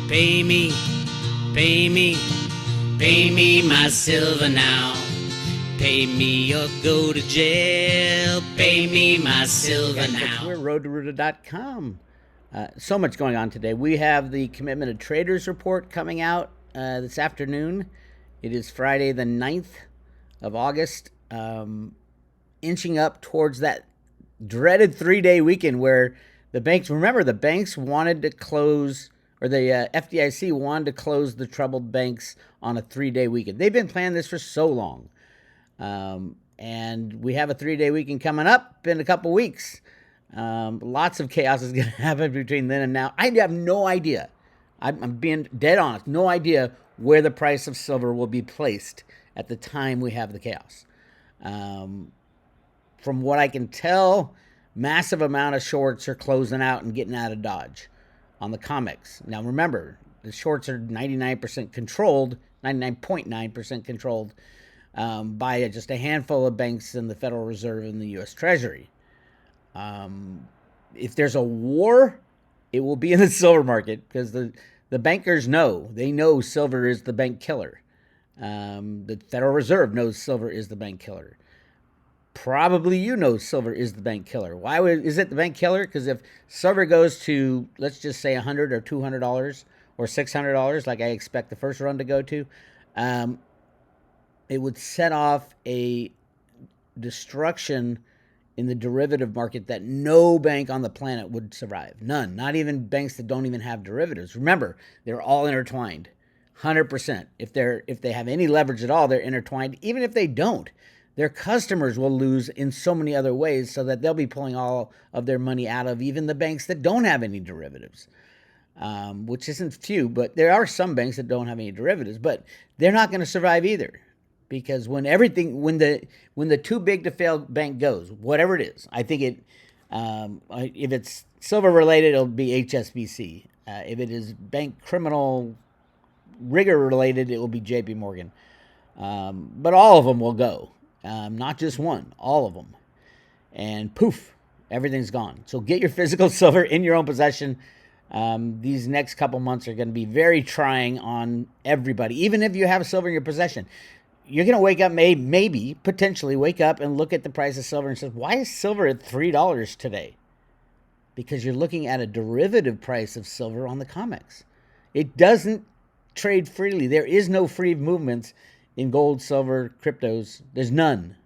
Pay me, pay me, pay me my silver now. Pay me or go to jail. Pay me my silver now. We're roadtoruta.com. So much going on today. We have the Commitment of Traders report coming out this afternoon. It is Friday the 9th of August, inching up towards that dreaded 3-day weekend where the banks, remember, the banks wanted to close, or the FDIC wanted to close the troubled banks on a 3-day weekend. They've been planning this for so long. And we have a 3-day weekend coming up in a couple weeks. Lots of chaos is going to happen between then and now. I have no idea. I'm being dead honest. No idea where the price of silver will be placed at the time we have the chaos. From what I can tell, massive amount of shorts are closing out and getting out of Dodge on the COMEX. Now remember, the shorts are 99% controlled, 99.9% controlled by just a handful of banks in the Federal Reserve and the U.S. Treasury. If there's a war, it will be in the silver market because the bankers know. They know silver is the bank killer. The Federal Reserve knows silver is the bank killer. Probably you know silver is the bank killer. Why is it the bank killer? Because if silver goes to, let's just say $100 or $200 or $600, like I expect the first run to go to, it would set off a destruction in the derivative market that no bank on the planet would survive. None. Not even banks that don't even have derivatives. Remember, they're all intertwined. 100%. If they have any leverage at all, they're intertwined. Even if they don't, their customers will lose in so many other ways, so that they'll be pulling all of their money out of even the banks that don't have any derivatives, which isn't few, but there are some banks that don't have any derivatives, but they're not going to survive either. Because when the too big to fail bank goes, whatever it is, I think if it's silver related, it'll be HSBC. If it is bank criminal rigor related, it will be JP Morgan. But all of them will go, not just one, all of them. And poof, everything's gone. So get your physical silver in your own possession. These next couple months are going to be very trying on everybody, even if you have silver in your possession. You're going to wake up, maybe, potentially wake up and look at the price of silver and say, why is silver at $3 today? Because you're looking at a derivative price of silver on the COMEX. It doesn't trade freely. There is no free movements in gold, silver, cryptos. There's none.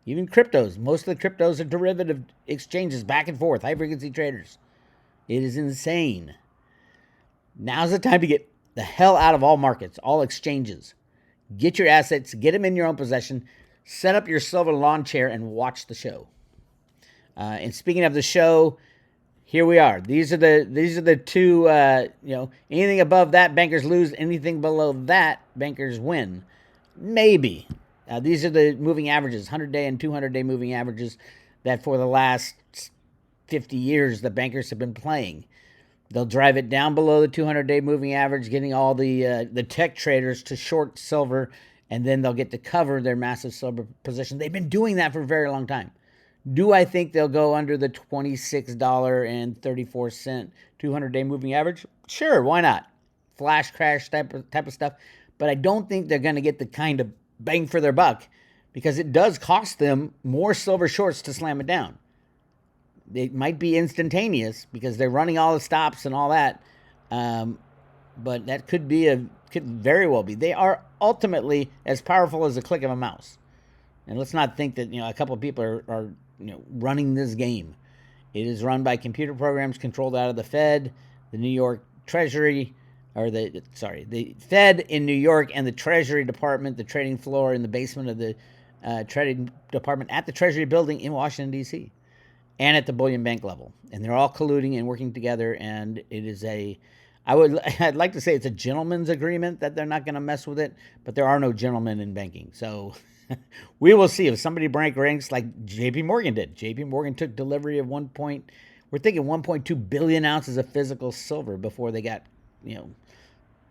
Even cryptos. Most of the cryptos are derivative exchanges back and forth, high-frequency traders. It is insane. Now's the time to get the hell out of all markets, all exchanges. Get your assets, get them in your own possession, set up your silver lawn chair, and watch the show. And speaking of the show, here we are. These are the two. Anything above that, bankers lose. Anything below that, bankers win. Maybe. These are the moving averages, 100-day and 200-day moving averages that for the last 50 years the bankers have been playing. They'll drive it down below the 200-day moving average, getting all the tech traders to short silver, and then they'll get to cover their massive silver position. They've been doing that for a very long time. Do I think they'll go under the $26.34 200-day moving average? Sure, why not? Flash crash type of stuff. But I don't think they're going to get the kind of bang for their buck, because it does cost them more silver shorts to slam it down. It might be instantaneous because they're running all the stops and all that, but that could very well be. They are ultimately as powerful as a click of a mouse. And let's not think that a couple of people are running this game. It is run by computer programs controlled out of the Fed, the New York Treasury, the Fed in New York, and the Treasury Department, the trading floor in the basement of the trading department at the Treasury building in Washington, D.C., and at the bullion bank level. And they're all colluding and working together, and it is I'd like to say it's a gentleman's agreement that they're not going to mess with it, but there are no gentlemen in banking. So we will see if somebody break ranks like JP Morgan did. JP Morgan took delivery of 1.2 billion ounces of physical silver before they got,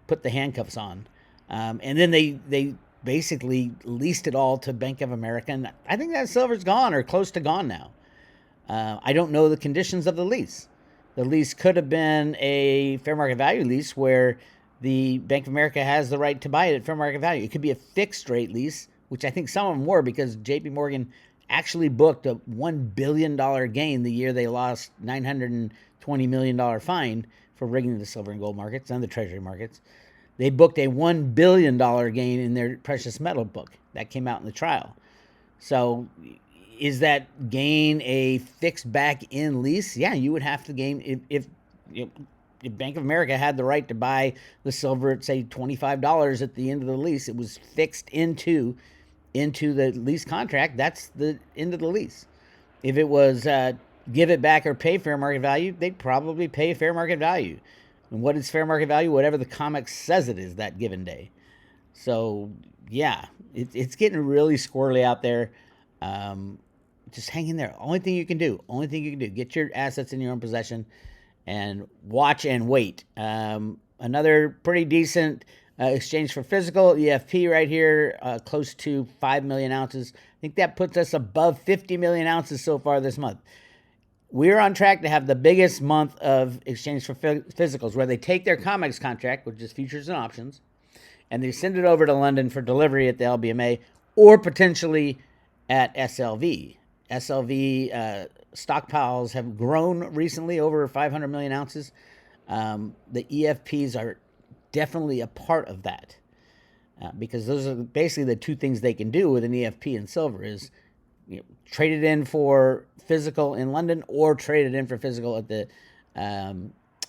put the handcuffs on. And then they basically leased it all to Bank of America. And I think that silver's gone or close to gone now. I don't know the conditions of the lease. the lease could have been a fair market value lease where the Bank of America has the right to buy it at fair market value. It could be a fixed rate lease, which I think some of them were because JP Morgan actually booked a $1 billion gain the year they lost $920 million fine for rigging the silver and gold markets and the treasury markets. They booked a $1 billion gain in their precious metal book. That came out in the trial. So is that gain a fixed back in lease? Yeah, you would have to gain if Bank of America had the right to buy the silver at, say, $25 at the end of the lease. It was fixed into the lease contract. That's the end of the lease. If it was give it back or pay fair market value, they'd probably pay fair market value. And what is fair market value? Whatever the comic says it is that given day. So, yeah, it's getting really squirrely out there. Just hang in there. Only thing you can do, get your assets in your own possession and watch and wait. Another pretty decent exchange for physical, EFP right here, close to 5 million ounces. I think that puts us above 50 million ounces so far this month. We're on track to have the biggest month of exchange for physicals, where they take their COMEX contract, which is futures and options, and they send it over to London for delivery at the LBMA or potentially at SLV. SLV stockpiles have grown recently, over 500 million ounces. The EFPs are definitely a part of that because those are basically the two things they can do with an EFP and silver is trade it in for physical in London or trade it in for physical at the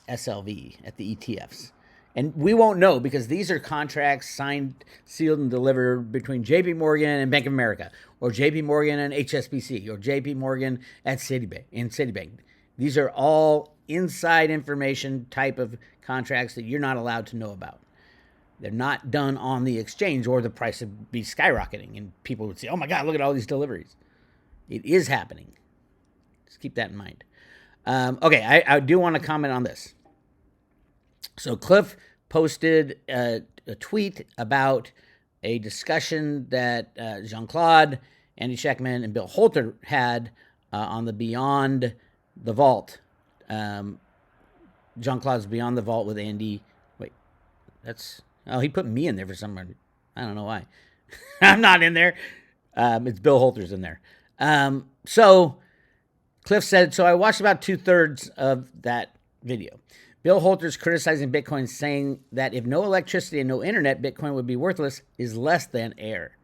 SLV, at the ETFs. And we won't know because these are contracts signed, sealed, and delivered between JP Morgan and Bank of America, or JP Morgan and HSBC, or JP Morgan at Citibank. These are all inside information type of contracts that you're not allowed to know about. They're not done on the exchange or the price would be skyrocketing and people would say, oh my God, look at all these deliveries. It is happening. Just keep that in mind. Okay, I do want to comment on this. So Cliff posted a tweet about a discussion that Jean-Claude, Andy Schectman, and Bill Holter had on the Beyond the Vault. Jean-Claude's Beyond the Vault with Andy. Wait, he put me in there for some reason. I don't know why. I'm not in there. It's Bill Holter's in there. So Cliff said, so I watched about 2/3 of that video. Bill Holter's criticizing Bitcoin, saying that if no electricity and no internet, Bitcoin would be worthless, is less than air.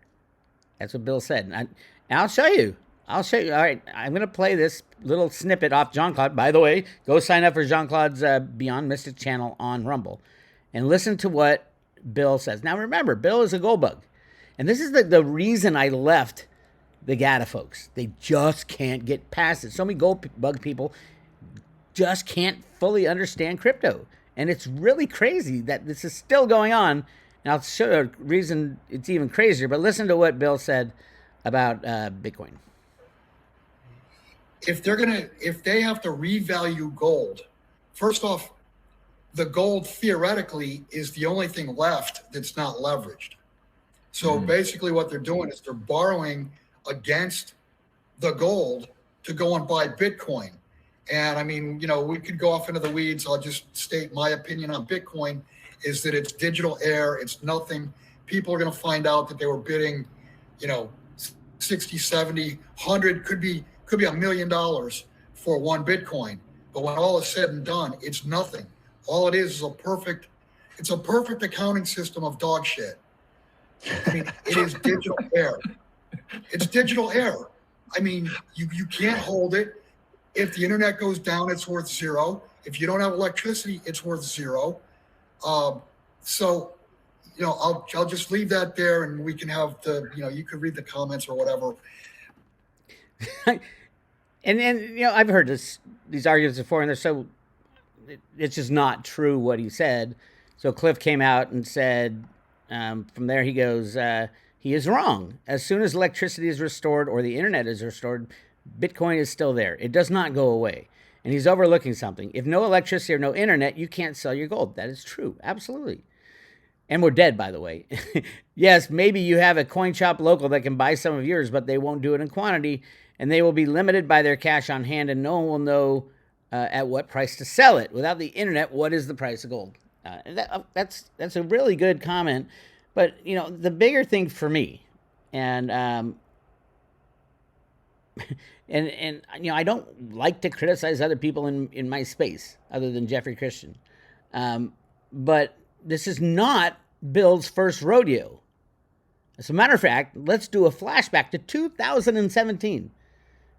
That's what Bill said. And I'll show you. All right, I'm going to play this little snippet off Jean-Claude. By the way, go sign up for Jean-Claude's Beyond Mystic channel on Rumble and listen to what Bill says. Now, remember, Bill is a gold bug. And this is the reason I left the GATA folks. They just can't get past it. So many gold bug people just can't fully understand crypto. And it's really crazy that this is still going on. And I'll show you a reason it's even crazier. But listen to what Bill said about Bitcoin. If they have to revalue gold, first off, the gold theoretically is the only thing left that's not leveraged. So basically what they're doing is they're borrowing against the gold to go and buy Bitcoin. And I mean, we could go off into the weeds. I'll just state my opinion on Bitcoin is that it's digital air. It's nothing. People are going to find out that they were bidding, 60, 70, 100, could be $1 million for one Bitcoin. But when all is said and done, it's nothing. All it is a perfect accounting system of dog shit. I mean, it is digital air. It's digital air. I mean, you can't hold it. If the internet goes down, it's worth zero. If you don't have electricity, it's worth zero. So, I'll just leave that there, and we can have you could read the comments or whatever. and I've heard these arguments before, and it's just not true what he said. So Cliff came out and said, from there he goes, he is wrong. As soon as electricity is restored or the internet is restored, Bitcoin is still there. It does not go away. And he's overlooking something. If no electricity or no internet, you can't sell your gold. That is true. Absolutely. And we're dead, by the way. Yes, maybe you have a coin shop local that can buy some of yours, but they won't do it in quantity, and they will be limited by their cash on hand, and no one will know at what price to sell it. Without the internet, what is the price of gold? That's a really good comment. But, the bigger thing for me, and I don't like to criticize other people in my space other than Jeffrey Christian. But this is not Bill's first rodeo. As a matter of fact, let's do a flashback to 2017.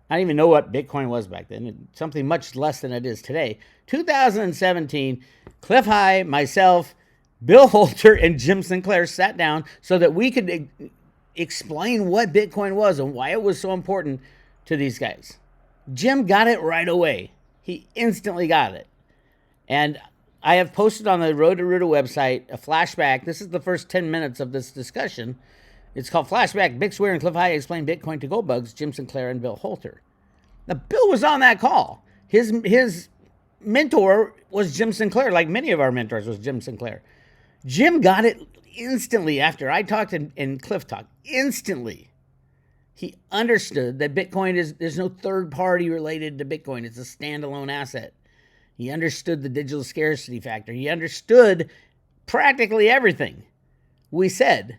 I don't even know what Bitcoin was back then. Something much less than it is today. 2017, Cliff High, myself, Bill Holter, and Jim Sinclair sat down so that we could explain what Bitcoin was and why it was so important to these guys. Jim got it right away. He instantly got it. And I have posted on the Road to Ruta website a flashback. This is the first 10 minutes of this discussion. It's called Flashback. Bix Weir and Cliff High explain Bitcoin to gold bugs, Jim Sinclair and Bill Holter. Now, Bill was on that call. His mentor was Jim Sinclair, like many of our mentors was Jim Sinclair. Jim got it instantly after I talked and Cliff talked. Instantly. He understood that Bitcoin there's no third party related to Bitcoin. It's a standalone asset. He understood the digital scarcity factor. He understood practically everything we said,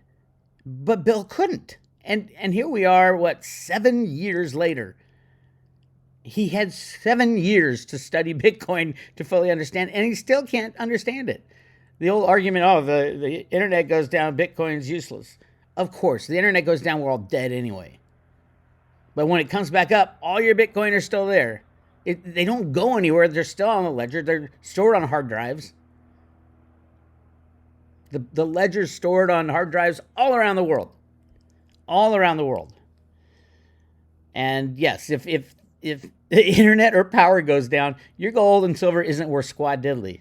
but Bill couldn't. And here we are, 7 years later. He had 7 years to study Bitcoin to fully understand, and he still can't understand it. The old argument, the internet goes down, Bitcoin's useless. Of course, the internet goes down, we're all dead anyway. But when it comes back up, all your Bitcoin are still there. They don't go anywhere. They're still on the ledger. They're stored on hard drives. The ledger's stored on hard drives all around the world. All around the world. And yes, if the internet or power goes down, your gold and silver isn't worth squat diddly.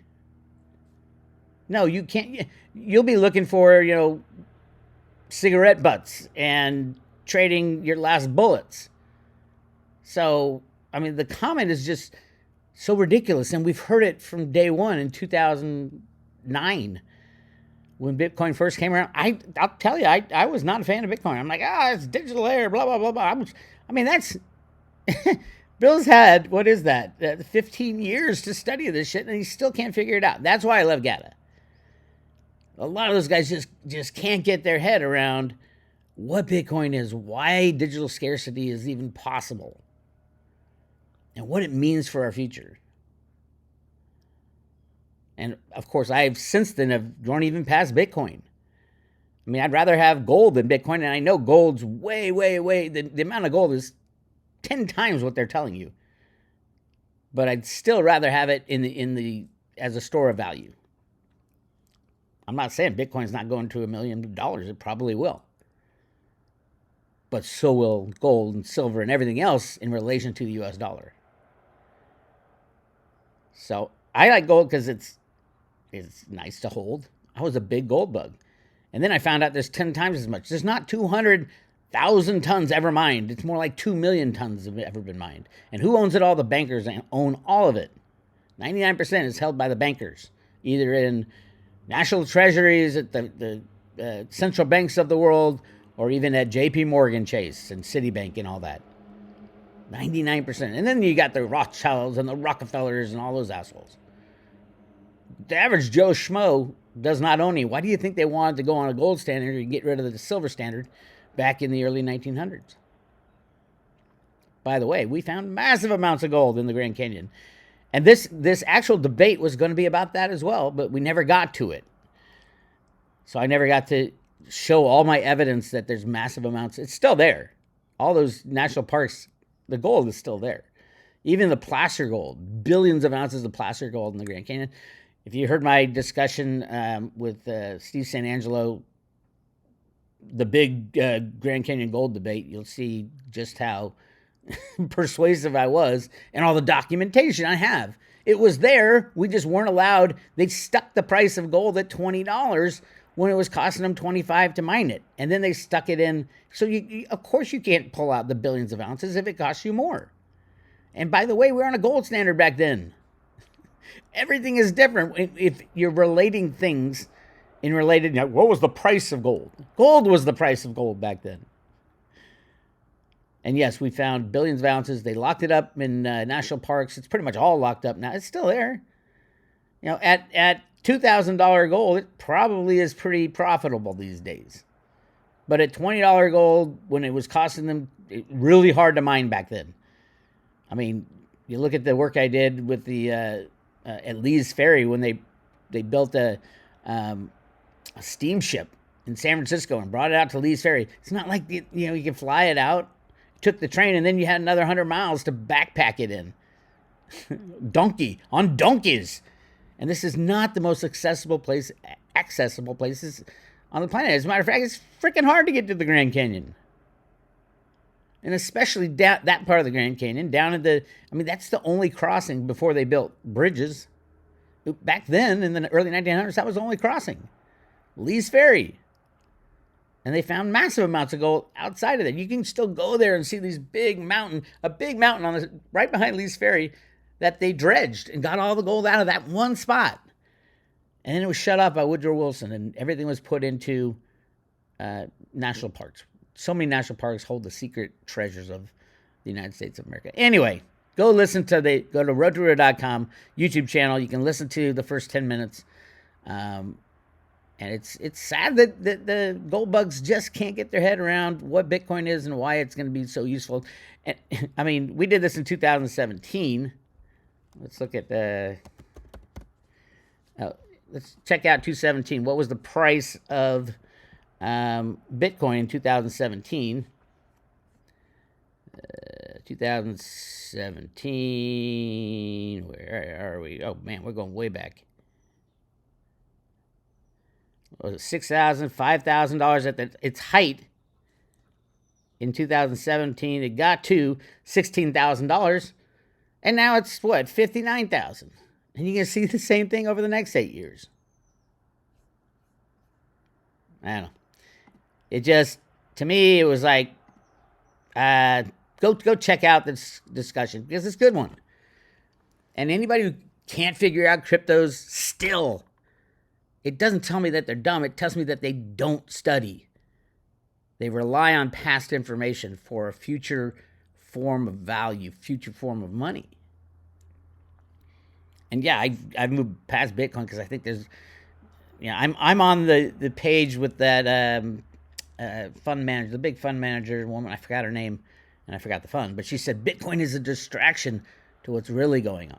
No, you can't. You'll be looking for, cigarette butts and trading your last bullets. So, the comment is just so ridiculous. And we've heard it from day one in 2009 when Bitcoin first came around. I'll tell you, I was not a fan of Bitcoin. I'm like, it's digital air, blah, blah, blah, blah. That's... Bill's had, 15 years to study this shit, and he still can't figure it out. That's why I love GATA. A lot of those guys just can't get their head around what Bitcoin is, why digital scarcity is even possible, and what it means for our future. And of course, I've since then have grown even past Bitcoin. I'd rather have gold than Bitcoin, and I know gold's way, way, way, the amount of gold is 10 times what they're telling you. But I'd still rather have it in the as a store of value. I'm not saying Bitcoin's not going to $1 million. It probably will. But so will gold and silver and everything else in relation to the US dollar. So I like gold because it's nice to hold. I was a big gold bug. And then I found out there's 10 times as much. There's not 200,000 tons ever mined. It's more like 2 million tons have ever been mined. And who owns it all? The bankers own all of it. 99% is held by the bankers, either in national treasuries at the central banks of the world, or even at JP Morgan Chase and Citibank and all that. 99%. And then you got the Rothschilds and the Rockefellers and all those assholes. The average Joe Schmo does not own any. Why do you think they wanted to go on a gold standard and get rid of the silver standard back in the early 1900s? By the way, we found massive amounts of gold in the Grand Canyon. And this actual debate was going to be about that as well, but we never got to it. So I never got to show all my evidence that there's massive amounts. It's still there. All those national parks, the gold is still there. Even the placer gold, billions of ounces of placer gold in the Grand Canyon. If you heard my discussion with Steve San Angelo, the big Grand Canyon gold debate, you'll see just how persuasive I was and all the documentation I have. It was there. We just weren't allowed. They stuck the price of gold at $20 when it was costing them $25 to mine it. And then they stuck it in. So you of course you can't pull out the billions of ounces if it costs you more. And by the way, we were on a gold standard back then. Everything is different if you're relating things in related. What was the price of gold? Gold was the price of gold back then. And yes, we found billions of ounces. They locked it up in national parks. It's pretty much all locked up now. It's still there. At $2,000 gold, it probably is pretty profitable these days. But at $20 gold, when it was costing them really hard to mine back then. I mean, you look at the work I did with the at Lee's Ferry when they built a steamship in San Francisco and brought it out to Lee's Ferry. It's not like you can fly it out. Took the train, and then you had another 100 miles to backpack it in. On donkeys. And this is not the most accessible places on the planet. As a matter of fact, it's freaking hard to get to the Grand Canyon. And especially that part of the Grand Canyon, that's the only crossing before they built bridges. Back then, in the early 1900s, that was the only crossing. Lee's Ferry. And they found massive amounts of gold outside of that. You can still go there and see a big mountain right behind Lee's Ferry that they dredged and got all the gold out of that one spot. And then it was shut off by Woodrow Wilson, and everything was put into national parks. So many national parks hold the secret treasures of the United States of America. Anyway, go to roadtoruler.com YouTube channel. You can listen to the first 10 minutes. And it's sad that the gold bugs just can't get their head around what Bitcoin is and why it's going to be so useful. And, I mean, we did this in 2017. Let's look at let's check out 2017. What was the price of Bitcoin in 2017? 2017. Where are we? Oh man, we're going way back. Was it $6,000, $5,000 at its height in 2017? It got to $16,000, and now it's what, $59,000. And you can see the same thing over the next 8 years. I don't know. It just, to me, it was like, go check out this discussion because it's a good one. And anybody who can't figure out cryptos still. It doesn't tell me that they're dumb. It tells me that they don't study. They rely on past information for a future form of value, future form of money. And yeah, I've moved past Bitcoin because I think there's, I'm on the page with that fund manager, the big fund manager woman. I forgot her name, and I forgot the fund, but she said Bitcoin is a distraction to what's really going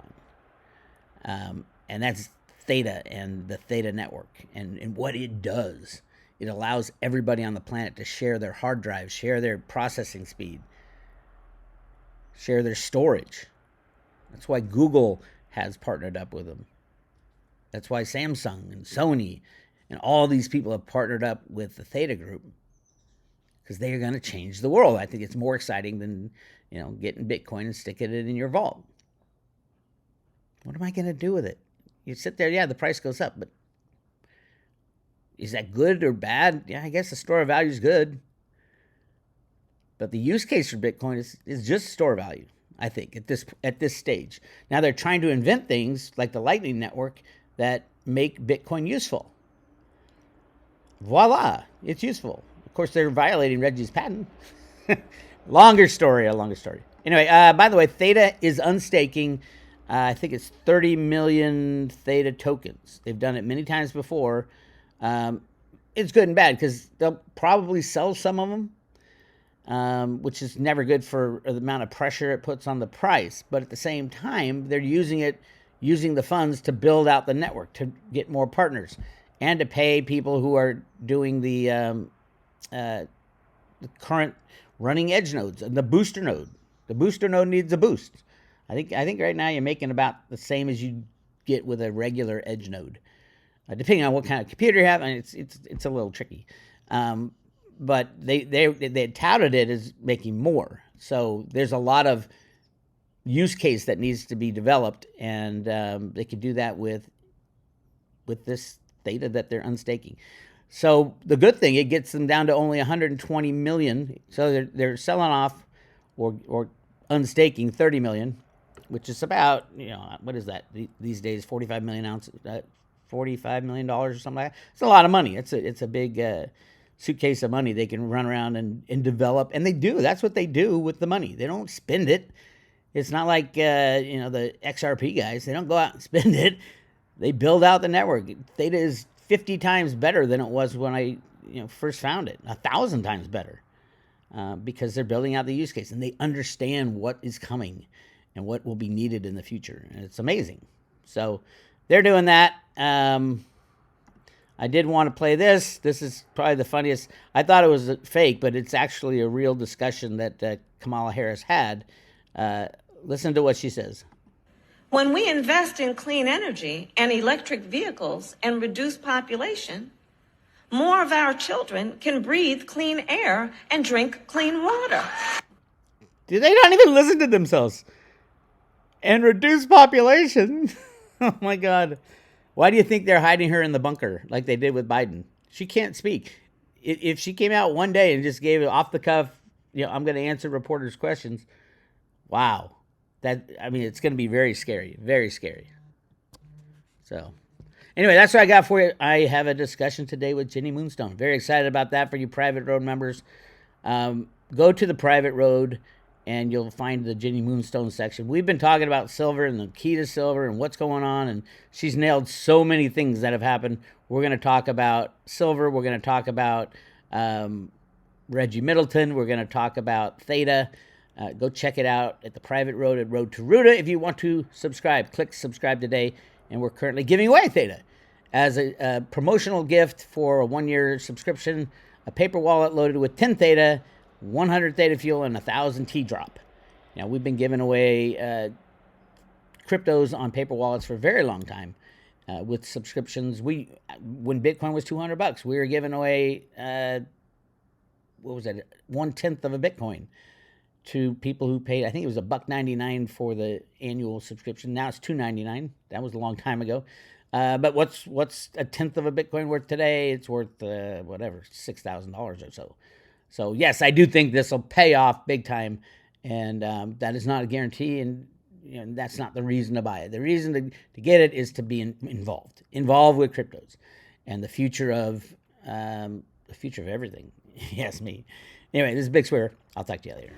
on, and that's Theta and the Theta network and what it does. It allows everybody on the planet to share their hard drives, share their processing speed, share their storage. That's why Google has partnered up with them. That's why Samsung and Sony and all these people have partnered up with the Theta group, because they are going to change the world. I think it's more exciting than getting Bitcoin and sticking it in your vault. What am I going to do with it? You sit there, the price goes up, but is that good or bad? Yeah, I guess the store of value is good. But the use case for Bitcoin is just store value, I think, at this stage. Now they're trying to invent things like the Lightning Network that make Bitcoin useful. Voila, it's useful. Of course, they're violating Reggie's patent. A longer story. Anyway, by the way, Theta is unstaking. I think it's 30 million Theta tokens. They've done it many times before. It's good and bad because they'll probably sell some of them, which is never good for the amount of pressure it puts on the price. But at the same time, they're using the funds to build out the network, to get more partners, and to pay people who are doing the current running edge nodes and the booster node. The booster node needs a boost. I think right now you're making about the same as you get with a regular edge node, depending on what kind of computer you have. And it's a little tricky, but they touted it as making more. So there's a lot of use case that needs to be developed, and they could do that with this Theta that they're unstaking. So the good thing, it gets them down to only 120 million. So they're selling off or unstaking 30 million. Which is about, what is that these days? 45 million ounces, $45 million or something like that. It's a lot of money. It's a big suitcase of money, they can run around and develop, and they do. That's what they do with the money. They don't spend it. It's not like the XRP guys. They don't go out and spend it. They build out the network. Theta is 50 times better than it was when I first found it. 1,000 times better, because they're building out the use case and they understand what is coming and what will be needed in the future. And it's amazing. So they're doing that. I did want to play this. This is probably the funniest. I thought it was fake, but it's actually a real discussion that Kamala Harris had. Listen to what she says. When we invest in clean energy and electric vehicles and reduce population, more of our children can breathe clean air and drink clean water. Do they not even listen to themselves? And reduce population. Oh my God. Why do you think they're hiding her in the bunker like they did with Biden? She can't speak. If she came out one day and just gave it off the cuff, I'm going to answer reporters' questions. Wow. It's going to be very scary. Very scary. So, anyway, that's what I got for you. I have a discussion today with Jenny Moonstone. Very excited about that for you Private Road members. Go to the Private Road and you'll find the Jenny Moonstone section. We've been talking about silver and the key to silver and what's going on, and she's nailed so many things that have happened. We're going to talk about silver. We're going to talk about Reggie Middleton. We're going to talk about Theta. Go check it out at the Private Road at Road to Ruta. If you want to subscribe, click subscribe today. And we're currently giving away Theta as a promotional gift for a 1-year subscription, a paper wallet loaded with 10 Theta, 100 Theta fuel, and 1,000 T-drop. Now, we've been giving away cryptos on paper wallets for a very long time with subscriptions. When Bitcoin was $200, we were giving away, 1/10 of a Bitcoin to people who paid. I think it was $1.99 for the annual subscription. Now it's $2.99. That was a long time ago. But what's 1/10 of a Bitcoin worth today? It's worth $6,000 or so. So yes, I do think this will pay off big time, and that is not a guarantee, and that's not the reason to buy it. The reason to get it is to be involved with cryptos and the future of everything. Yes, me. Anyway, this is Bix Weir. I'll talk to you later.